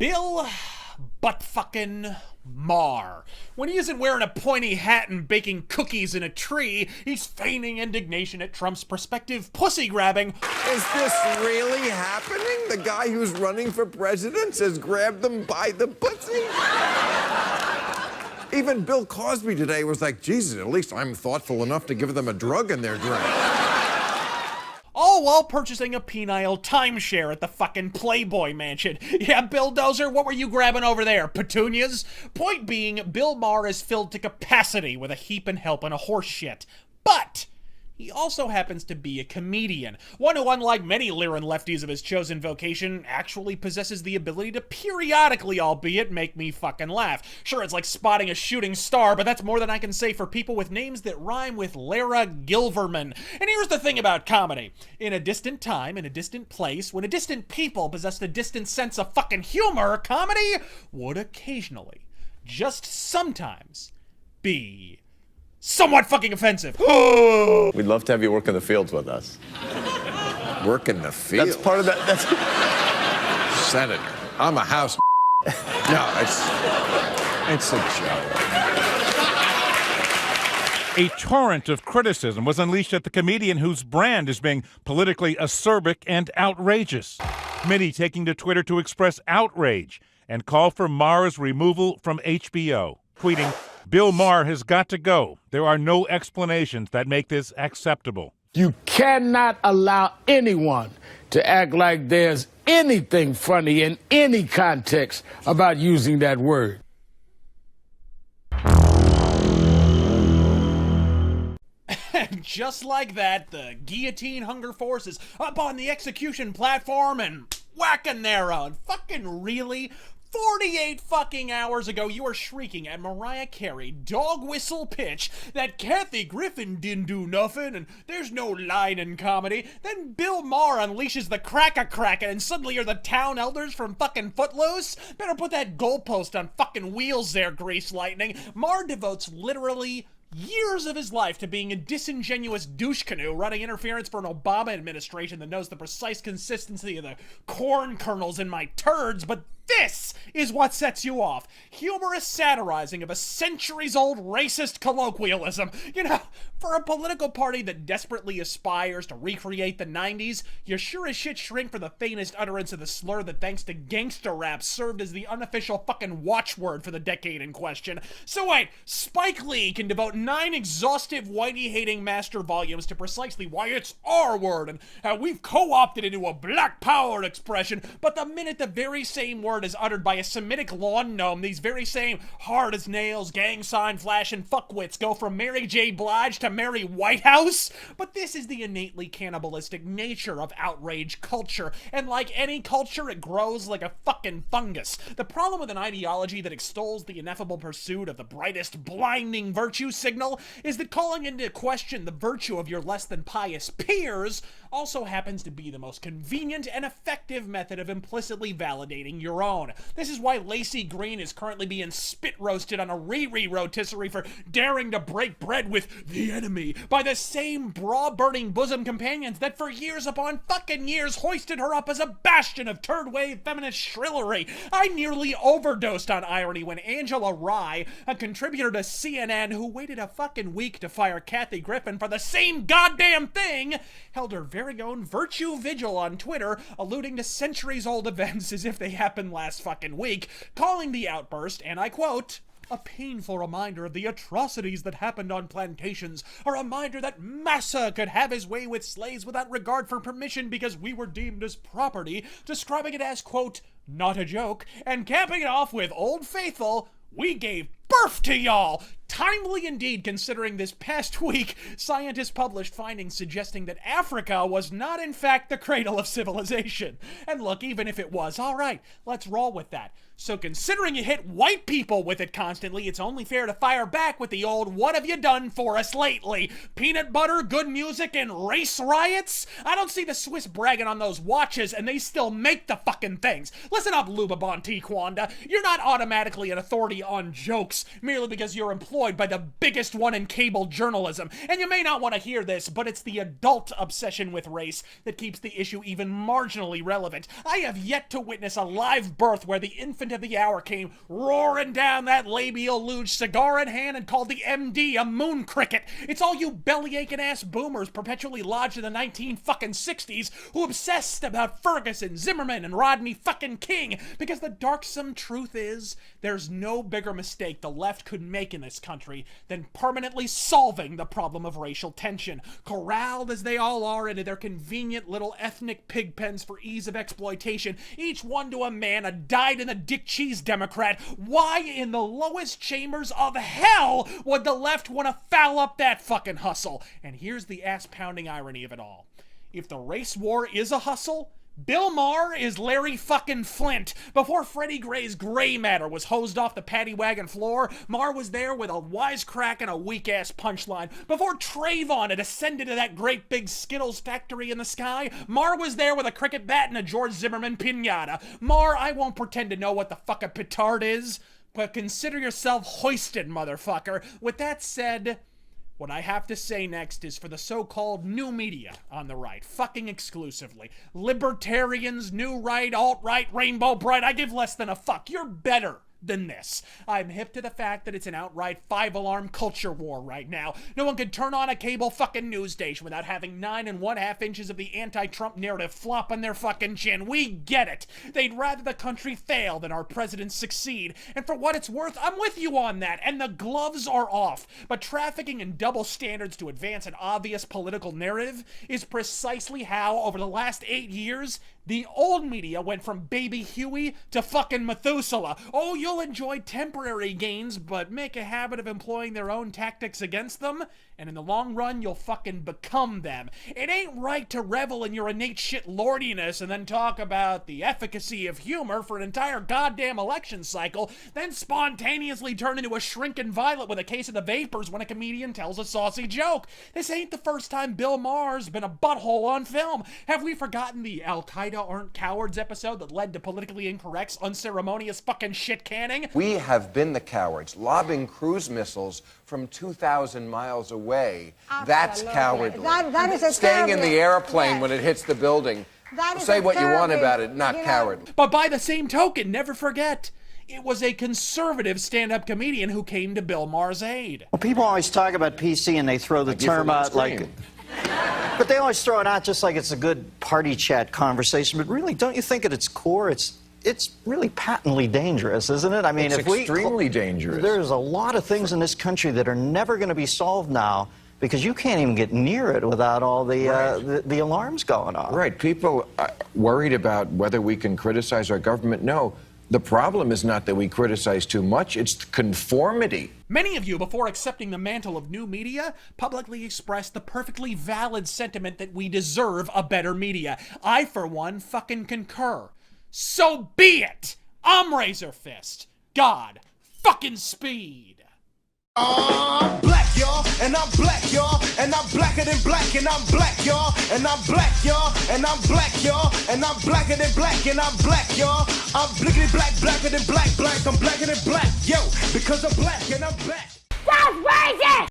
Bill butt-fucking Maher. When he isn't wearing a pointy hat and baking cookies in a tree, he's feigning indignation at Trump's prospective pussy-grabbing. Is this really happening? The guy who's running for president has grabbed them by the pussy? Even Bill Cosby today was like, Jesus, at least I'm thoughtful enough to give them a drug in their drink. All while purchasing a penile timeshare at the fucking Playboy Mansion. Yeah, Bill Dozer, what were you grabbing over there? Petunias? Point being, Bill Maher is filled to capacity with a heap and help and a horse shit. But he also happens to be a comedian, one who, unlike many Lyran lefties of his chosen vocation, actually possesses the ability to periodically, albeit, make me fucking laugh. Sure, it's like spotting a shooting star, but that's more than I can say for people with names that rhyme with Lara Gilverman. And here's the thing about comedy. In a distant time, in a distant place, when a distant people possessed a distant sense of fucking humor, comedy would occasionally, just sometimes, be somewhat fucking offensive. We'd love to have you work in the fields with us. Work in the field? That's part of that. That's Senator, I'm a house. No, it's a joke. A torrent of criticism was unleashed at the comedian whose brand is being politically acerbic and outrageous. Many taking to Twitter to express outrage and call for Maher's removal from HBO, tweeting, "Bill Maher has got to go. There are no explanations that make this acceptable." You cannot allow anyone to act like there's anything funny in any context about using that word. And just like that, the guillotine hunger force is up on the execution platform and whacking their own. Fucking really? 48 fucking hours ago, you were shrieking at Mariah Carey, dog whistle pitch, that Kathy Griffin didn't do nothing and there's no line in comedy. Then Bill Maher unleashes the crack-a-crack and suddenly you're the town elders from fucking Footloose? Better put that goalpost on fucking wheels there, Grease Lightning. Maher devotes literally years of his life to being a disingenuous douche canoe running interference for an Obama administration that knows the precise consistency of the corn kernels in my turds, but this is what sets you off. Humorous satirizing of a centuries-old racist colloquialism. You know, for a political party that desperately aspires to recreate the 90s, you sure as shit shrink for the faintest utterance of the slur that, thanks to gangster rap, served as the unofficial fucking watchword for the decade in question. So wait, Spike Lee can devote 9 exhaustive whitey-hating master volumes to precisely why it's our word and how we've co-opted it into a black power expression, but the minute the very same word is uttered by a Semitic lawn gnome, these very same hard-as-nails, gang sign flashing fuckwits go from Mary J. Blige to Mary Whitehouse? But this is the innately cannibalistic nature of outrage culture, and like any culture, it grows like a fucking fungus. The problem with an ideology that extols the ineffable pursuit of the brightest, blinding virtue signal is that calling into question the virtue of your less than pious peers also happens to be the most convenient and effective method of implicitly validating your own. This is why Lacey Green is currently being spit roasted on a Riri rotisserie for daring to break bread with the enemy by the same bra-burning bosom companions that for years upon fucking years hoisted her up as a bastion of third-wave feminist shrillery. I nearly overdosed on irony when Angela Rye, a contributor to CNN who waited a fucking week to fire Kathy Griffin for the same goddamn thing, held her very own virtue vigil on Twitter, alluding to centuries-old events as if they happened last fucking week, calling the outburst, and I quote, "a painful reminder of the atrocities that happened on plantations, a reminder that Massa could have his way with slaves without regard for permission because we were deemed as property," describing it as, quote, "not a joke," and capping it off with Old Faithful, "we gave birth to y'all." Timely indeed, considering this past week, scientists published findings suggesting that Africa was not in fact the cradle of civilization. And look, even if it was, alright, let's roll with that. So considering you hit white people with it constantly, it's only fair to fire back with the old "what have you done for us lately? Peanut butter, good music, and race riots?" I don't see the Swiss bragging on those watches, and they still make the fucking things. Listen up, Luba Bonti Kwanda. You're not automatically an authority on jokes news, merely because you're employed by the biggest one in cable journalism. And you may not want to hear this, but it's the adult obsession with race that keeps the issue even marginally relevant. I have yet to witness a live birth where the infant of the hour came roaring down that labial luge, cigar in hand, and called the MD a moon cricket. It's all you belly-aching ass boomers perpetually lodged in the 1960s who obsessed about Ferguson, Zimmerman, and Rodney fucking King, because the darksome truth is there's no bigger mistake the left could make in this country than permanently solving the problem of racial tension. Corralled as they all are into their convenient little ethnic pig pens for ease of exploitation, each one to a man a dyed-in-the-dick cheese Democrat, why in the lowest chambers of hell would the left want to foul up that fucking hustle? And here's the ass-pounding irony of it all. If the race war is a hustle, Bill Maher is Larry fucking Flint. Before Freddie Gray's gray matter was hosed off the paddy wagon floor, Maher was there with a wisecrack and a weak-ass punchline. Before Trayvon had ascended to that great big Skittles factory in the sky, Maher was there with a cricket bat and a George Zimmerman pinata. Maher, I won't pretend to know what the fuck a petard is, but consider yourself hoisted, motherfucker. With that said, what I have to say next is for the so-called new media on the right, fucking exclusively. Libertarians, new right, alt-right, rainbow bright, I give less than a fuck. You're better than this. I'm hip to the fact that it's an outright five-alarm culture war right now. No one can turn on a cable fucking news station without having 9 1/2 inches of the anti-Trump narrative flop on their fucking chin. We get it. They'd rather the country fail than our presidents succeed. And for what it's worth, I'm with you on that. And the gloves are off. But trafficking in double standards to advance an obvious political narrative is precisely how, over the last 8 years, the old media went from Baby Huey to fucking Methuselah. Oh, you'll enjoy temporary gains, but make a habit of employing their own tactics against them, and in the long run, you'll fucking become them. It ain't right to revel in your innate shit lordiness and then talk about the efficacy of humor for an entire goddamn election cycle, then spontaneously turn into a shrinking violet with a case of the vapors when a comedian tells a saucy joke. This ain't the first time Bill Maher's been a butthole on film. Have we forgotten the Al-Qaeda aren't cowards episode that led to politically incorrect's unceremonious fucking shit canning? We have been the cowards, lobbing cruise missiles from 2,000 miles away. That's cowardly. That is a Staying in terribly- the airplane yes. when it hits the building. That is Say a what you want terribly- about it, not cowardly. But by the same token, never forget, it was a conservative stand-up comedian who came to Bill Maher's aid. Well, people always talk about PC and they throw the term out like... But they always throw it out just like it's a good party chat conversation. But really, don't you think at its core, it's really patently dangerous, isn't it? I mean, It's if we extremely dangerous. There's a lot of things in this country that are never going to be solved now because you can't even get near it without all the alarms going off. Right. People are worried about whether we can criticize our government. No. The problem is not that we criticize too much, it's the conformity. Many of you, before accepting the mantle of new media, publicly expressed the perfectly valid sentiment that we deserve a better media. I, for one, fucking concur. So be it! I'm Razor Fist. God fucking speed. I'm black, y'all, and I'm black, y'all, and I'm blacker than black, and I'm black, y'all, and I'm black, y'all, and I'm black, y'all, and I'm blacker than black, and I'm black, y'all. I'm blickety black, blacker than black, black, I'm blacker than black, yo, because I'm black and I'm black. That's racist!